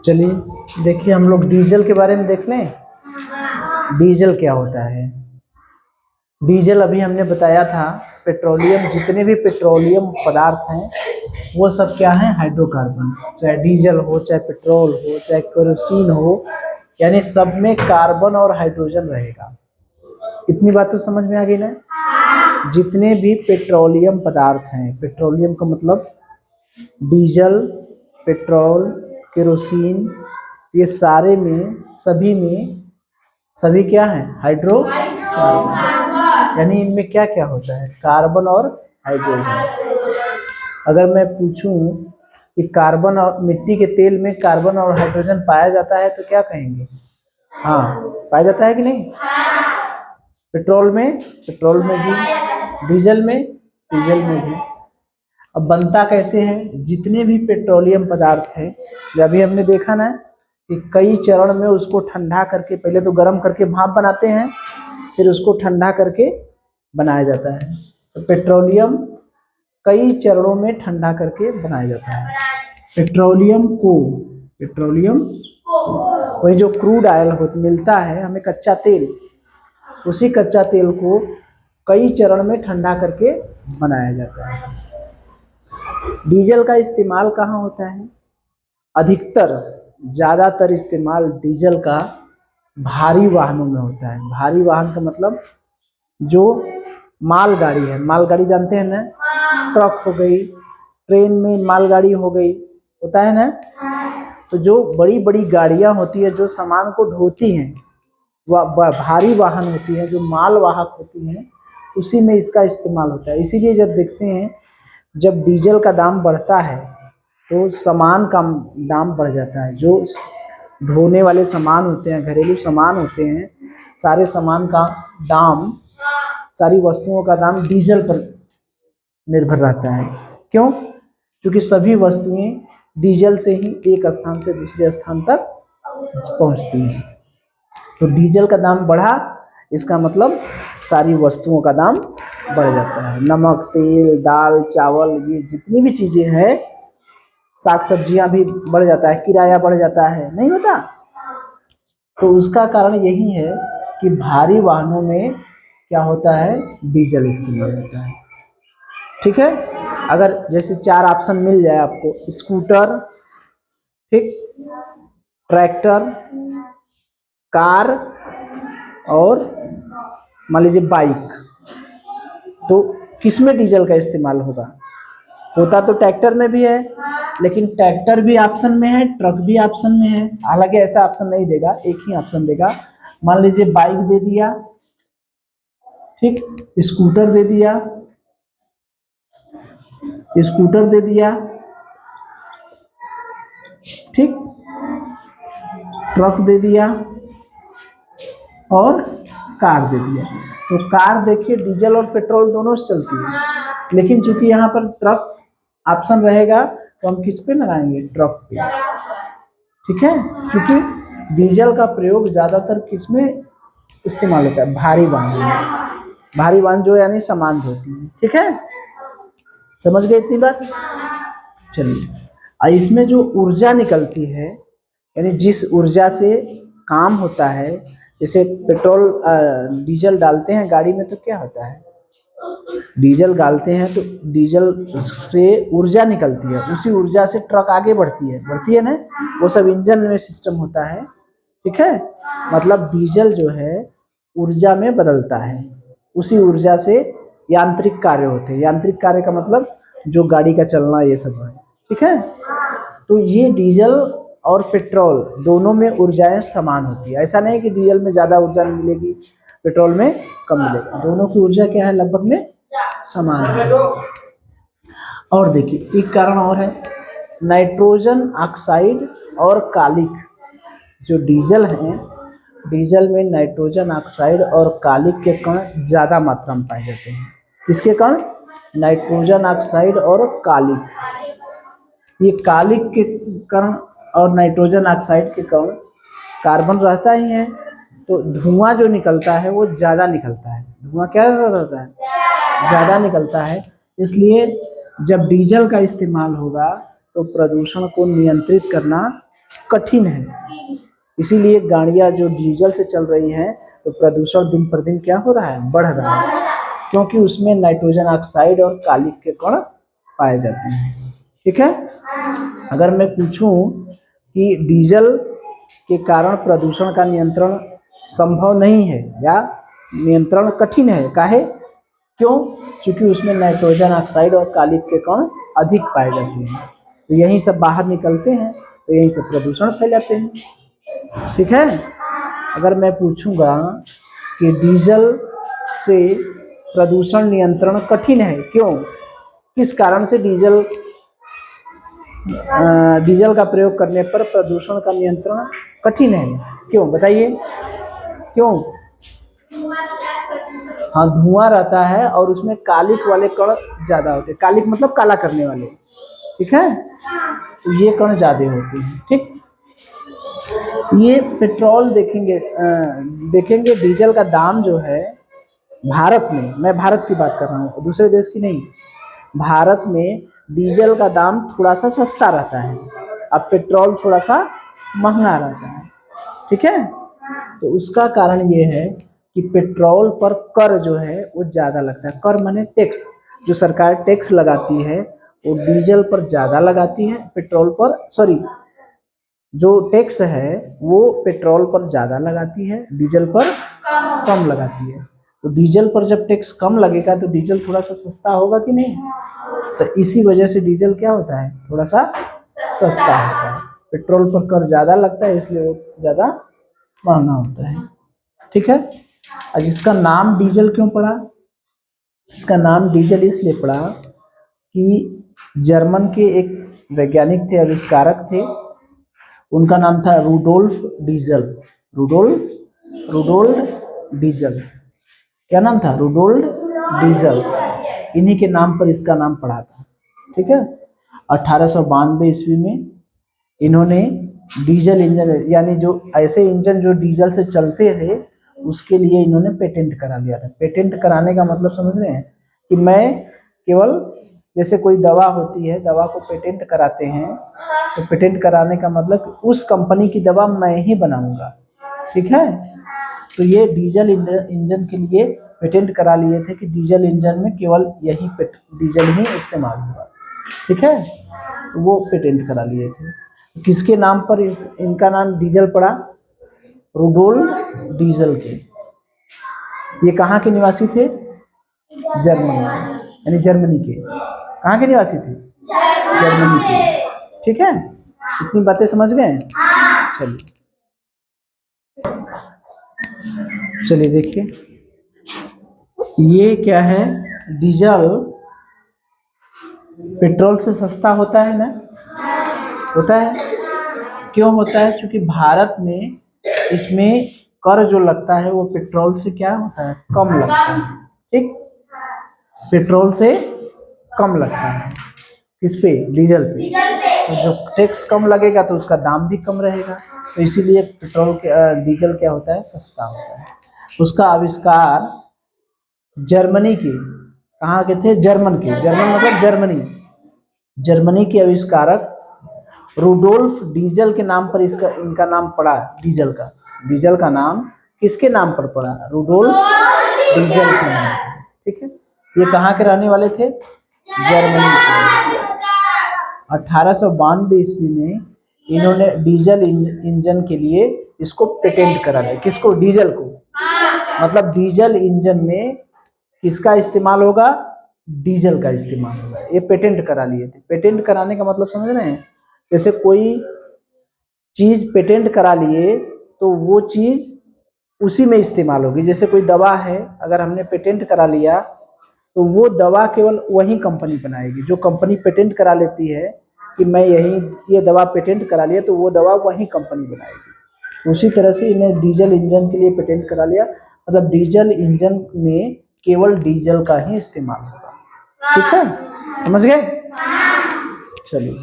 चलिए देखिए, हम लोग डीजल के बारे में देख लें। डीजल क्या होता है? डीजल अभी हमने बताया था, पेट्रोलियम, जितने भी पेट्रोलियम पदार्थ हैं वो सब क्या है? हाइड्रोकार्बन। चाहे डीजल हो, चाहे पेट्रोल हो, चाहे केरोसिन हो, यानी सब में कार्बन और हाइड्रोजन रहेगा। इतनी बात तो समझ में आ गई ना? जितने भी पेट्रोलियम पदार्थ हैं, पेट्रोलियम का मतलब डीजल, पेट्रोल, केरोसिन, ये सारे में, सभी क्या है? हाइड्रोकार्बन। यानी इनमें क्या क्या होता है? कार्बन और हाइड्रोजन। अगर मैं पूछूं कि कार्बन और मिट्टी के तेल में कार्बन और हाइड्रोजन पाया जाता है तो क्या कहेंगे? हाँ, पाया जाता है कि नहीं? पेट्रोल में भी, डीजल में भी। अब बनता कैसे है? जितने भी पेट्रोलियम पदार्थ हैं, अभी हमने देखा ना कि कई चरण में उसको ठंडा करके, पहले तो गर्म करके भाप बनाते हैं, फिर उसको ठंडा करके बनाया जाता है। तो पेट्रोलियम कई चरणों में ठंडा करके बनाया जाता है। पेट्रोलियम को वही जो क्रूड ऑयल मिलता है हमें, कच्चा तेल, उसी कच्चा तेल को कई चरण में ठंडा करके बनाया जाता है। डीजल का इस्तेमाल कहाँ होता है? अधिकतर, ज़्यादातर इस्तेमाल डीजल का भारी वाहनों में होता है। भारी वाहन का मतलब जो मालगाड़ी है, मालगाड़ी जानते हैं ना? ट्रक हो गई, ट्रेन में मालगाड़ी हो गई, होता है ना? तो जो बड़ी बड़ी गाड़ियाँ होती है जो सामान को ढोती हैं, वह भारी वाहन होती है, जो माल वाहक होती हैं, उसी में इसका इस्तेमाल होता है। इसीलिए जब देखते हैं, जब डीजल का दाम बढ़ता है तो सामान का दाम बढ़ जाता है। जो ढोने वाले सामान होते हैं, घरेलू सामान होते हैं, सारे सामान का दाम, सारी वस्तुओं का दाम डीजल पर निर्भर रहता है। क्यों? क्योंकि सभी वस्तुएं डीजल से ही एक स्थान से दूसरे स्थान तक पहुंचती हैं। तो डीजल का दाम बढ़ा, इसका मतलब सारी वस्तुओं का दाम बढ़ जाता है। नमक, तेल, दाल, चावल, ये जितनी भी चीज़ें हैं, साग सब्जियां भी बढ़ जाता है, किराया बढ़ जाता है, नहीं होता? तो उसका कारण यही है कि भारी वाहनों में क्या होता है? डीजल इस्तेमाल होता है। ठीक है? अगर जैसे 4 ऑप्शन मिल जाए आपको, स्कूटर, ठीक, ट्रैक्टर, कार और मान लीजिए बाइक, तो किसमें डीजल का इस्तेमाल होगा? होता तो ट्रैक्टर में भी है, लेकिन ट्रैक्टर भी ऑप्शन में है, ट्रक भी ऑप्शन में है। हालांकि ऐसा ऑप्शन नहीं देगा, एक ही ऑप्शन देगा। मान लीजिए बाइक दे दिया, ठीक, स्कूटर दे दिया, ठीक, ट्रक दे दिया और कार दे दिया। तो कार देखिए डीजल और पेट्रोल दोनों से चलती है, लेकिन चूंकि यहाँ पर ट्रक ऑप्शन रहेगा तो हम किस पे लगाएंगे? ट्रक पे। ठीक है? क्योंकि डीजल का प्रयोग ज़्यादातर किस में इस्तेमाल होता है? भारी वाहन में। भारी वाहन जो यानी सामान ढोती है। ठीक है? समझ गए इतनी बात? चलिए, इसमें जो ऊर्जा निकलती है, यानी जिस ऊर्जा से काम होता है, जैसे पेट्रोल, डीजल डालते हैं गाड़ी में तो क्या होता है? डीजल डालते हैं तो डीजल से ऊर्जा निकलती है, उसी ऊर्जा से ट्रक आगे बढ़ती है ना? वो सब इंजन में सिस्टम होता है। ठीक है? मतलब डीजल जो है ऊर्जा में बदलता है, उसी ऊर्जा से यांत्रिक कार्य होते हैं। यांत्रिक कार्य का मतलब जो गाड़ी का चलना, ये सब है। ठीक है? तो ये डीजल और पेट्रोल दोनों में ऊर्जाएं समान होती है। ऐसा नहीं कि डीजल में ज़्यादा ऊर्जा मिलेगी, पेट्रोल में कम मिलेगा। दोनों की ऊर्जा क्या है? लगभग में समान है। और देखिए एक कारण और है, नाइट्रोजन ऑक्साइड और कालिक। जो डीजल है, डीजल में नाइट्रोजन ऑक्साइड और कालिक के कण ज़्यादा मात्रा में पाए जाते हैं। किसके कण? नाइट्रोजन ऑक्साइड और कालिक। ये कालिक के कण और नाइट्रोजन ऑक्साइड के कण, कार्बन रहता ही है, तो धुआं जो निकलता है वो ज़्यादा निकलता है। धुआं क्या रहता है? ज़्यादा निकलता है। इसलिए जब डीजल का इस्तेमाल होगा तो प्रदूषण को नियंत्रित करना कठिन है। इसीलिए गाड़ियां जो डीजल से चल रही हैं तो प्रदूषण दिन पर दिन क्या हो रहा है, बढ़ रहा है, क्योंकि उसमें नाइट्रोजन ऑक्साइड और कालिक के कण पाए जाते हैं। ठीक है, अगर मैं पूछूं कि डीजल के कारण प्रदूषण का नियंत्रण संभव नहीं है या नियंत्रण कठिन है, काहे, क्यों, क्योंकि उसमें नाइट्रोजन ऑक्साइड और कालिक के कण अधिक पाए जाते हैं, तो यही सब बाहर निकलते हैं तो यही सब प्रदूषण फैलाते हैं। ठीक है, अगर मैं पूछूंगा कि डीजल से प्रदूषण नियंत्रण कठिन है, क्यों, किस कारण से डीजल का प्रयोग करने पर प्रदूषण का नियंत्रण कठिन है, क्यों बताइए, क्यों। हाँ, धुआं रहता है और उसमें कालिक वाले कण ज्यादा होते हैं, कालिक मतलब काला करने वाले, ठीक है, तो ये कण ज्यादा होते हैं। ठीक, ये पेट्रोल देखेंगे डीजल का दाम जो है भारत में, मैं भारत की बात कर रहा हूँ, दूसरे देश की नहीं, भारत में डीजल का दाम थोड़ा सा सस्ता रहता है, अब पेट्रोल थोड़ा सा महंगा रहता है। ठीक है, तो उसका कारण ये है कि पेट्रोल पर कर जो है वो ज़्यादा लगता है, कर माने टैक्स, जो सरकार टैक्स लगाती है वो डीजल पर ज़्यादा लगाती है, पेट्रोल पर, सॉरी, जो टैक्स है वो पेट्रोल पर ज़्यादा लगाती है, डीजल पर कम लगाती है। तो डीजल पर जब टैक्स कम लगेगा तो डीजल थोड़ा सा सस्ता होगा कि नहीं, तो इसी वजह से डीजल क्या होता है, थोड़ा सा सस्ता होता है, पेट्रोल पर कर ज़्यादा लगता है इसलिए वो ज़्यादा महंगा होता है। ठीक है, आज इसका नाम डीजल क्यों पड़ा, इसका नाम डीजल इसलिए पड़ा कि जर्मन के एक वैज्ञानिक थे, आविष्कारक थे, उनका नाम था रुडोल्फ डीजल, रुडोल्फ डीजल, क्या नाम था, रुडोल्फ डीजल, इन्हीं के नाम पर इसका नाम पड़ा था। ठीक है, 1892 ईस्वी में इन्होंने डीजल इंजन, यानी जो ऐसे इंजन जो डीजल से चलते थे उसके लिए इन्होंने पेटेंट करा लिया था। पेटेंट कराने का मतलब समझ रहे हैं कि मैं केवल, जैसे कोई दवा होती है, दवा को पेटेंट कराते हैं, तो पेटेंट कराने का मतलब उस कंपनी की दवा मैं ही बनाऊंगा। ठीक है, तो ये डीजल इंजन के लिए पेटेंट करा लिए थे कि डीजल इंजन में केवल यही डीजल ही इस्तेमाल होगा। ठीक है, तो वो पेटेंट करा लिए थे। किसके नाम पर इनका नाम डीजल पड़ा, रुडोल्फ डीजल के। ये कहाँ के निवासी थे, जर्मनी, यानी जर्मनी के, कहाँ के निवासी थे, जर्मनी के। ठीक है, इतनी बातें समझ गए, चलिए देखिए, ये क्या है, डीजल पेट्रोल से सस्ता होता है ना, होता है, क्यों होता है, क्योंकि भारत में इसमें कर जो लगता है वो पेट्रोल से क्या होता है, कम लगता है। ठीक, पेट्रोल से कम लगता है, किस पे, डीजल पे, तो जो टैक्स कम लगेगा तो उसका दाम भी कम रहेगा, तो इसीलिए पेट्रोल के डीजल क्या होता है, सस्ता होता है। उसका आविष्कार जर्मनी के, कहाँ के थे, जर्मन के, जर्मन मतलब जर्मनी, जर्मनी के आविष्कारक रुडोल्फ डीजल के नाम पर इनका नाम पड़ा, डीजल का नाम किसके नाम पर पड़ा, रुडोल्फ डीजल के नाम पर। ठीक है, ये कहाँ के रहने वाले थे, जर्मनी के। 1892 ईस्वी में इन्होंने डीजल इंजन के लिए इसको पेटेंट करा लिया, किसको, डीजल को, मतलब डीजल इंजन में किसका इस्तेमाल होगा, डीजल का इस्तेमाल होगा, ये पेटेंट करा लिए थे। पेटेंट कराने का मतलब समझ रहे हैं, जैसे कोई चीज पेटेंट करा लिए तो वो चीज उसी में इस्तेमाल होगी, जैसे कोई दवा है, अगर हमने पेटेंट करा लिया तो वो दवा केवल वही कंपनी बनाएगी, जो कंपनी पेटेंट करा लेती है कि मैं ये दवा पेटेंट करा लिया तो वो दवा वही कंपनी बनाएगी। उसी तरह से इन्हें डीजल इंजन के लिए पेटेंट करा लिया, मतलब डीजल इंजन में केवल डीजल का ही इस्तेमाल होगा। ठीक है, समझ गए, चलिए।